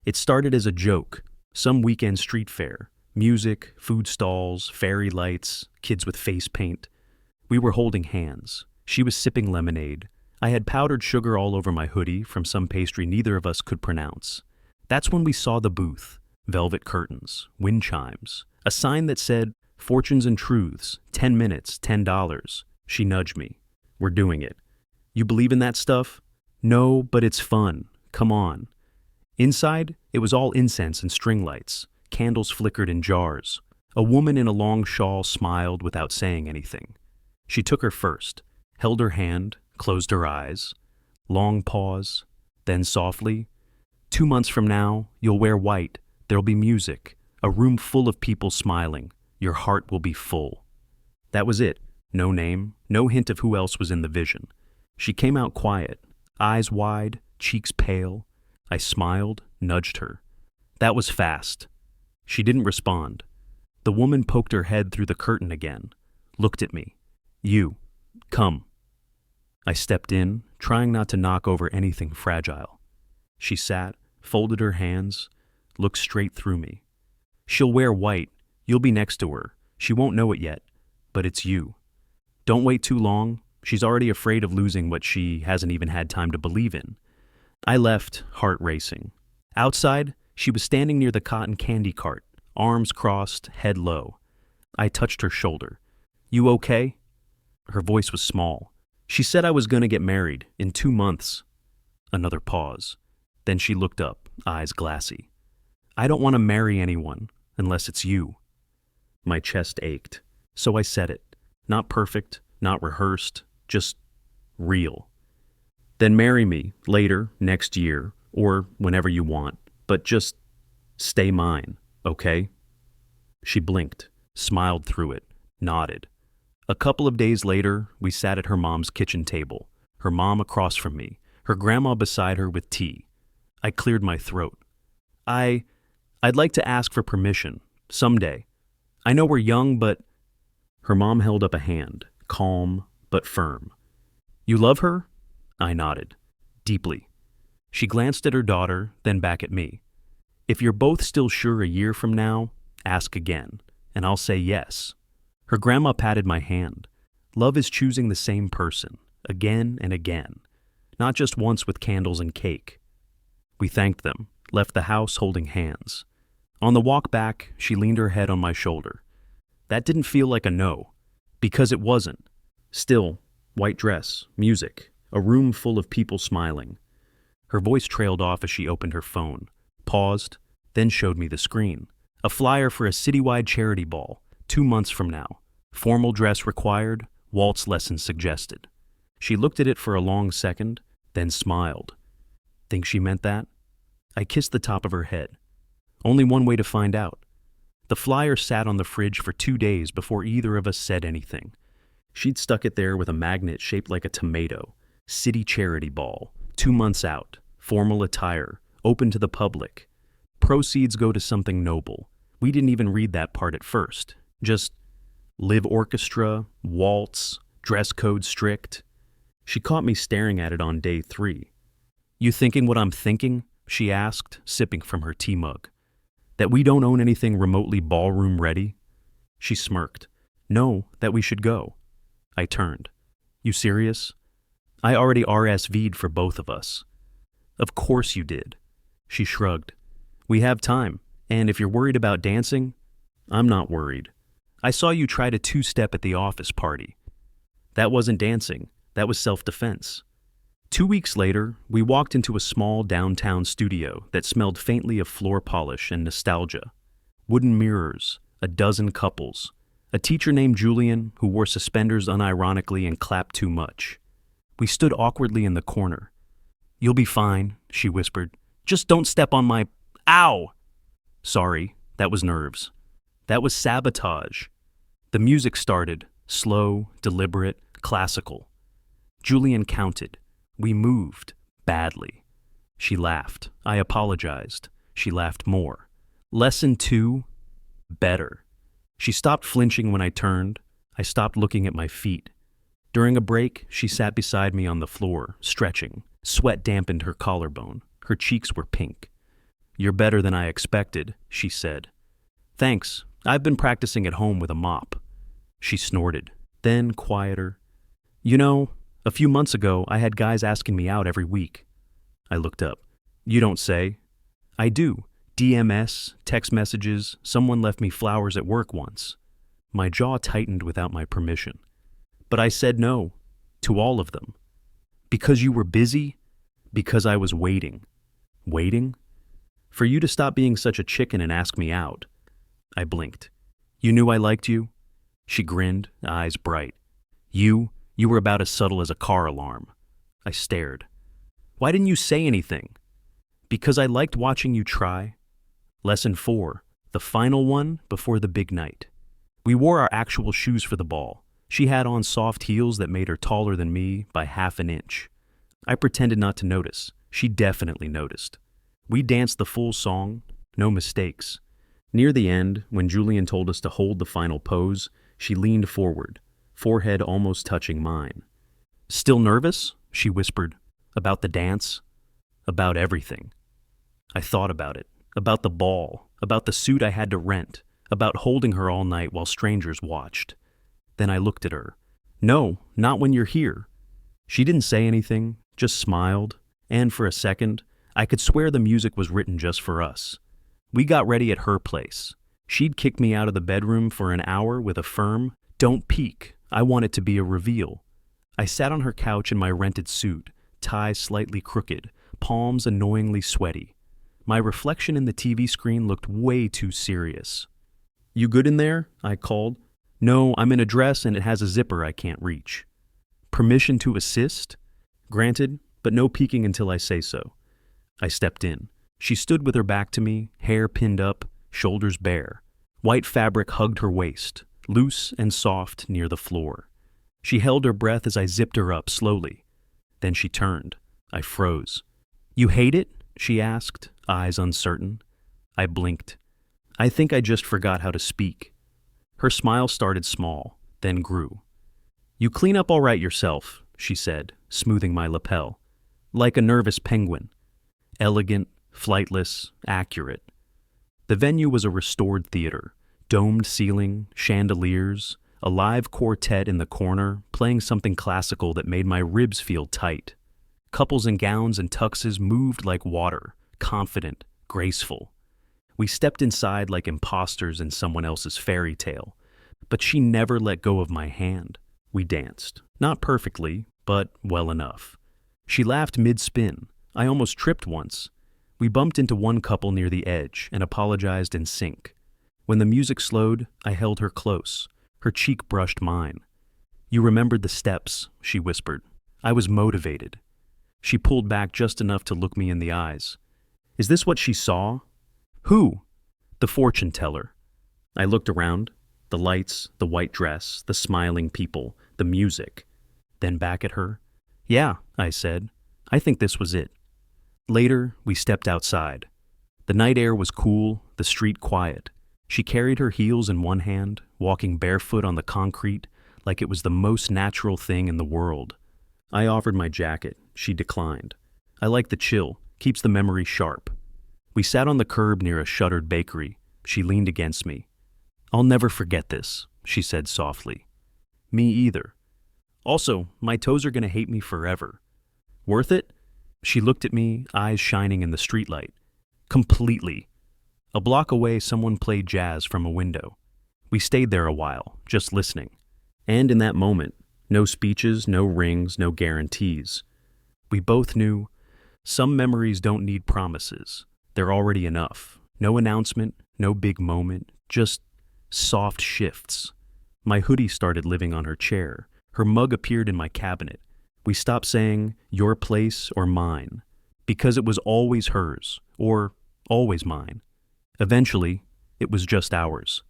It started as a joke, some weekend street fair, music, food stalls, fairy lights, kids with face paint. We were holding hands. She was sipping lemonade. I had powdered sugar all over my hoodie from some pastry neither of us could pronounce. That's when we saw the booth. Velvet curtains, wind chimes, a sign that said, Fortunes and Truths, 10 minutes, $10. She nudged me. We're doing it. You believe in that stuff? No, but it's fun. Come on. Inside, it was all incense and string lights. Candles flickered in jars. A woman in a long shawl smiled without saying anything. She took her first, held her hand, closed her eyes. Long pause, then softly, 2 months from now, you'll wear white. There'll be music, a room full of people smiling. Your heart will be full. That was it. No name, no hint of who else was in the vision. She came out quiet, eyes wide, cheeks pale. I smiled, nudged her. That was fast. She didn't respond. The woman poked her head through the curtain again, looked at me. You, come. I stepped in, trying not to knock over anything fragile. She sat, folded her hands, looked straight through me. She'll wear white. You'll be next to her. She won't know it yet, but it's you. Don't wait too long. She's already afraid of losing what she hasn't even had time to believe in. I left, heart racing. Outside, she was standing near the cotton candy cart, arms crossed, head low. I touched her shoulder. You okay? Her voice was small. She said I was going to get married in 2 months. Another pause. Then she looked up, eyes glassy. I don't want to marry anyone unless it's you. My chest ached, so I said it. Not perfect, not rehearsed, just real. Then marry me later, next year, or whenever you want, but just stay mine, okay? She blinked, smiled through it, nodded. A couple of days later, we sat at her mom's kitchen table, her mom across from me, her grandma beside her with tea. I cleared my throat. I'd like to ask for permission, someday. I know we're young, but... Her mom held up a hand, calm but firm. You love her? I nodded, deeply. She glanced at her daughter, then back at me. If you're both still sure a year from now, ask again, and I'll say yes. Her grandma patted my hand. Love is choosing the same person, again and again, not just once with candles and cake. We thanked them, left the house holding hands. On the walk back, she leaned her head on my shoulder. That didn't feel like a no, because it wasn't. Still, white dress, music, a room full of people smiling. Her voice trailed off as she opened her phone, paused, then showed me the screen. A flyer for a citywide charity ball, 2 months from now. Formal dress required, waltz lessons suggested. She looked at it for a long second, then smiled. Think she meant that? I kissed the top of her head. Only one way to find out. The flyer sat on the fridge for 2 days before either of us said anything. She'd stuck it there with a magnet shaped like a tomato. City charity ball, 2 months out, formal attire, open to the public. Proceeds go to something noble. We didn't even read that part at first. Just live orchestra, waltz, dress code strict. She caught me staring at it on day 3. You thinking what I'm thinking? She asked, sipping from her tea mug. That we don't own anything remotely ballroom ready? She smirked. No, that we should go. I turned. You serious? I already RSV'd for both of us. Of course you did. She shrugged. We have time, and if you're worried about dancing, I'm not worried. I saw you try to 2-step at the office party. That wasn't dancing, that was self-defense. 2 weeks later, we walked into a small downtown studio that smelled faintly of floor polish and nostalgia. Wooden mirrors, a dozen couples, a teacher named Julian who wore suspenders unironically and clapped too much. We stood awkwardly in the corner. You'll be fine, she whispered. Just don't step on my... Ow! Sorry, that was nerves. That was sabotage. The music started, slow, deliberate, classical. Julian counted. We moved, badly. She laughed. I apologized. She laughed more. Lesson 2, better. She stopped flinching when I turned. I stopped looking at my feet. During a break, she sat beside me on the floor, stretching. Sweat dampened her collarbone. Her cheeks were pink. "You're better than I expected," she said. "Thanks. I've been practicing at home with a mop." She snorted, then quieter. "You know, a few months ago I had guys asking me out every week." I looked up. "You don't say." "I do. DMS, text messages, someone left me flowers at work once." My jaw tightened without my permission. "But I said no. To all of them." "Because you were busy?" "Because I was waiting." "Waiting?" "For you to stop being such a chicken and ask me out." I blinked. "You knew I liked you?" She grinned, eyes bright. You were about as subtle as a car alarm." I stared. "Why didn't you say anything?" "Because I liked watching you try." Lesson 4, the final one before the big night. We wore our actual shoes for the ball. She had on soft heels that made her taller than me by half an inch. I pretended not to notice. She definitely noticed. We danced the full song, no mistakes. Near the end, when Julian told us to hold the final pose, she leaned forward, forehead almost touching mine. "Still nervous?" she whispered. "About the dance?" "About everything." I thought about it, about the ball, about the suit I had to rent, about holding her all night while strangers watched. Then I looked at her. "No, not when you're here." She didn't say anything, just smiled, and for a second, I could swear the music was written just for us. We got ready at her place. She'd kicked me out of the bedroom for an hour with a firm, "Don't peek, I want it to be a reveal." I sat on her couch in my rented suit, tie slightly crooked, palms annoyingly sweaty. My reflection in the TV screen looked way too serious. "You good in there?" I called. "No, I'm in a dress and it has a zipper I can't reach." "Permission to assist?" "Granted, but no peeking until I say so." I stepped in. She stood with her back to me, hair pinned up, shoulders bare. White fabric hugged her waist, loose and soft near the floor. She held her breath as I zipped her up slowly. Then she turned. I froze. "You hate it?" she asked, eyes uncertain. I blinked. I think I just forgot how to speak. Her smile started small, then grew. "You clean up all right yourself," she said, smoothing my lapel. "Like a nervous penguin. Elegant, flightless, accurate." The venue was a restored theater, domed ceiling, chandeliers, a live quartet in the corner, playing something classical that made my ribs feel tight. Couples in gowns and tuxes moved like water, confident, graceful. We stepped inside like imposters in someone else's fairy tale, but she never let go of my hand. We danced, not perfectly, but well enough. She laughed mid-spin. I almost tripped once. We bumped into one couple near the edge and apologized in sync. When the music slowed, I held her close. Her cheek brushed mine. "You remembered the steps," she whispered. I was motivated. She pulled back just enough to look me in the eyes. "Is this what she saw?" "Who?" "The fortune teller." I looked around. The lights, the white dress, the smiling people, the music. Then back at her. "Yeah," I said. "I think this was it." Later, we stepped outside. The night air was cool, the street quiet. She carried her heels in one hand, walking barefoot on the concrete like it was the most natural thing in the world. I offered my jacket. She declined. I like the chill, keeps the memory sharp. We sat on the curb near a shuttered bakery. She leaned against me. "I'll never forget this," she said softly. "Me either. Also, my toes are gonna hate me forever." "Worth it?" She looked at me, eyes shining in the streetlight. "Completely." A block away, someone played jazz from a window. We stayed there a while, just listening. And in that moment, no speeches, no rings, no guarantees. We both knew some memories don't need promises. They're already enough. No announcement, no big moment, just soft shifts. My hoodie started living on her chair. Her mug appeared in my cabinet. We stopped saying, "your place" or "mine," because it was always hers, or always mine. Eventually, it was just ours.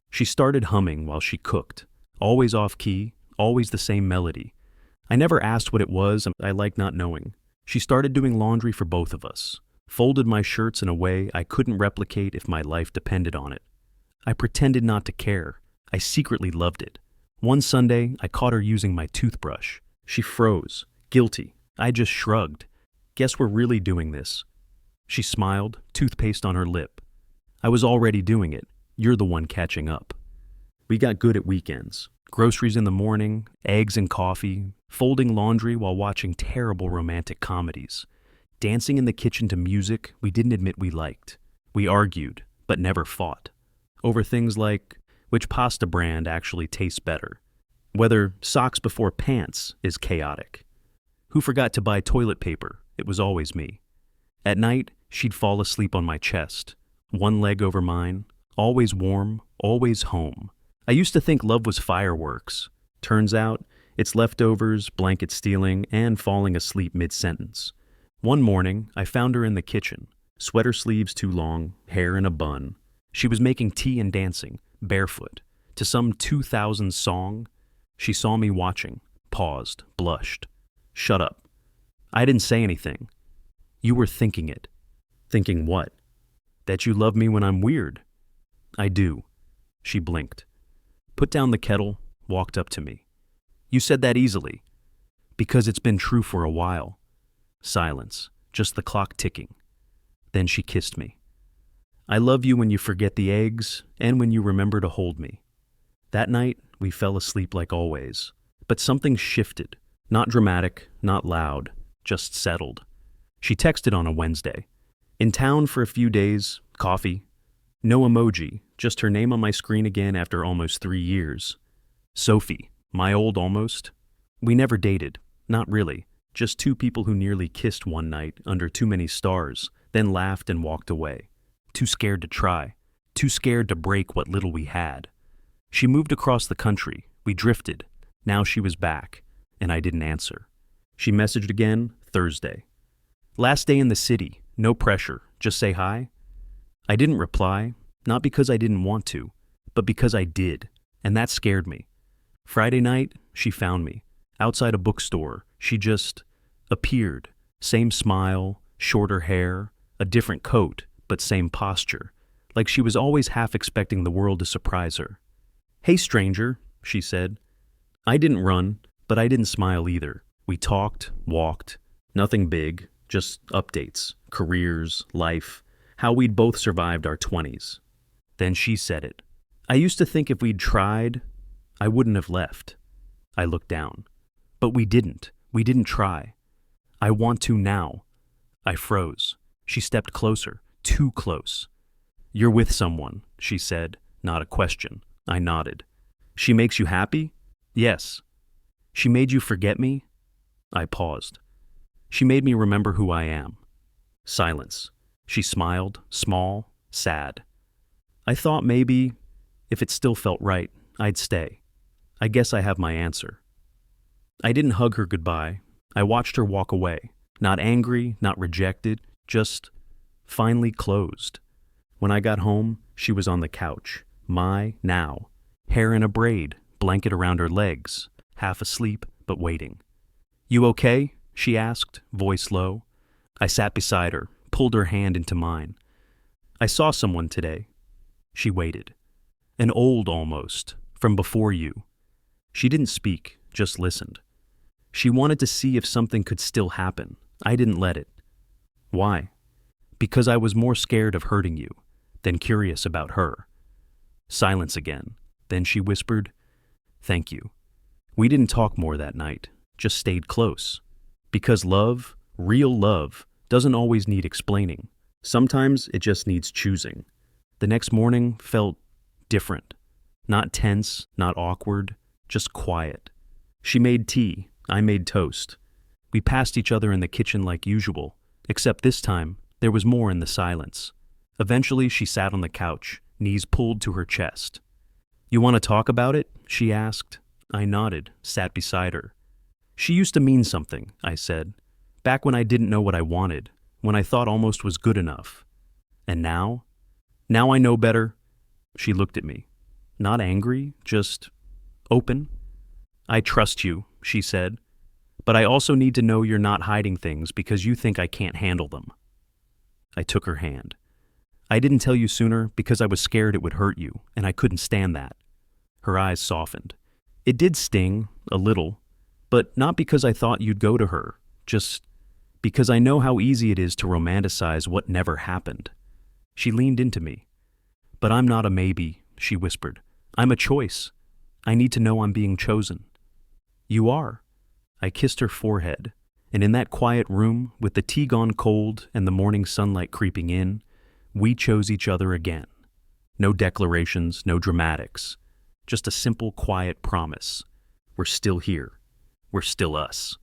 She started humming while she cooked, always off-key, always the same melody. I never asked what it was, and I liked not knowing. She started doing laundry for both of us, folded my shirts in a way I couldn't replicate if my life depended on it. I pretended not to care. I secretly loved it. One Sunday, I caught her using my toothbrush. She froze, guilty. I just shrugged. "Guess we're really doing this." She smiled, toothpaste on her lip. I was already doing it. You're the one catching up. We got good at weekends. Groceries in the morning, eggs and coffee, folding laundry while watching terrible romantic comedies, dancing in the kitchen to music we didn't admit we liked. We argued, but never fought, over things like which pasta brand actually tastes better, whether socks before pants is chaotic, who forgot to buy toilet paper. It was always me. At night, she'd fall asleep on my chest, one leg over mine, always warm, always home. I used to think love was fireworks. Turns out, it's leftovers, blanket stealing, and falling asleep mid-sentence. One morning, I found her in the kitchen, sweater sleeves too long, hair in a bun. She was making tea and dancing, barefoot, to some 2000 song. She saw me watching, paused, blushed. Shut up. I didn't say anything. You were thinking it. Thinking what? That you love me when I'm weird. I do. She blinked. Put down the kettle, walked up to me. You said that easily. Because it's been true for a while. Silence, just the clock ticking. Then she kissed me. I love you when you forget the eggs and when you remember to hold me. That night, we fell asleep like always. But something shifted. Not dramatic, not loud, just settled. She texted on a Wednesday. In town for a few days, coffee. No emoji, just her name on my screen again after almost 3 years. Sophie, my old almost. We never dated, not really, just two people who nearly kissed one night under too many stars, then laughed and walked away. Too scared to try, too scared to break what little we had. She moved across the country, we drifted. Now she was back, and I didn't answer. She messaged again Thursday. Last day in the city, no pressure, just say hi. I didn't reply, not because I didn't want to, but because I did, and that scared me. Friday night, she found me. Outside a bookstore, she just appeared. Same smile, shorter hair, a different coat, but same posture, like she was always half expecting the world to surprise her. Hey stranger, she said. I didn't run, but I didn't smile either. We talked, walked, nothing big, just updates, careers, life, how we'd both survived our 20s. Then she said it. I used to think if we'd tried, I wouldn't have left. I looked down. But we didn't. We didn't try. I want to now. I froze. She stepped closer, too close. You're with someone, she said, not a question. I nodded. She makes you happy? Yes. She made you forget me? I paused. She made me remember who I am. Silence. She smiled, small, sad. I thought maybe, if it still felt right, I'd stay. I guess I have my answer. I didn't hug her goodbye. I watched her walk away. Not angry, not rejected, just finally closed. When I got home, she was on the couch. Now. Hair in a braid, blanket around her legs, half asleep but waiting. You okay? She asked, voice low. I sat beside her, pulled her hand into mine. I saw someone today. She waited. An old almost, from before you. She didn't speak, just listened. She wanted to see if something could still happen. I didn't let it. Why? Because I was more scared of hurting you than curious about her. Silence again. Then she whispered, Thank you. We didn't talk more that night, just stayed close. Because love, real love, doesn't always need explaining. Sometimes it just needs choosing. The next morning felt different. Not tense, not awkward, just quiet. She made tea, I made toast. We passed each other in the kitchen like usual, except this time there was more in the silence. Eventually she sat on the couch, knees pulled to her chest. You want to talk about it? She asked. I nodded, sat beside her. She used to mean something, I said. Back when I didn't know what I wanted, when I thought almost was good enough. And now? Now I know better. She looked at me. Not angry, just open. I trust you, she said. But I also need to know you're not hiding things because you think I can't handle them. I took her hand. I didn't tell you sooner because I was scared it would hurt you, and I couldn't stand that. Her eyes softened. It did sting, a little, but not because I thought you'd go to her, just Because I know how easy it is to romanticize what never happened. She leaned into me. But I'm not a maybe, she whispered. I'm a choice. I need to know I'm being chosen. You are. I kissed her forehead, and in that quiet room, with the tea gone cold and the morning sunlight creeping in, we chose each other again. No declarations, no dramatics. Just a simple, quiet promise. We're still here. We're still us.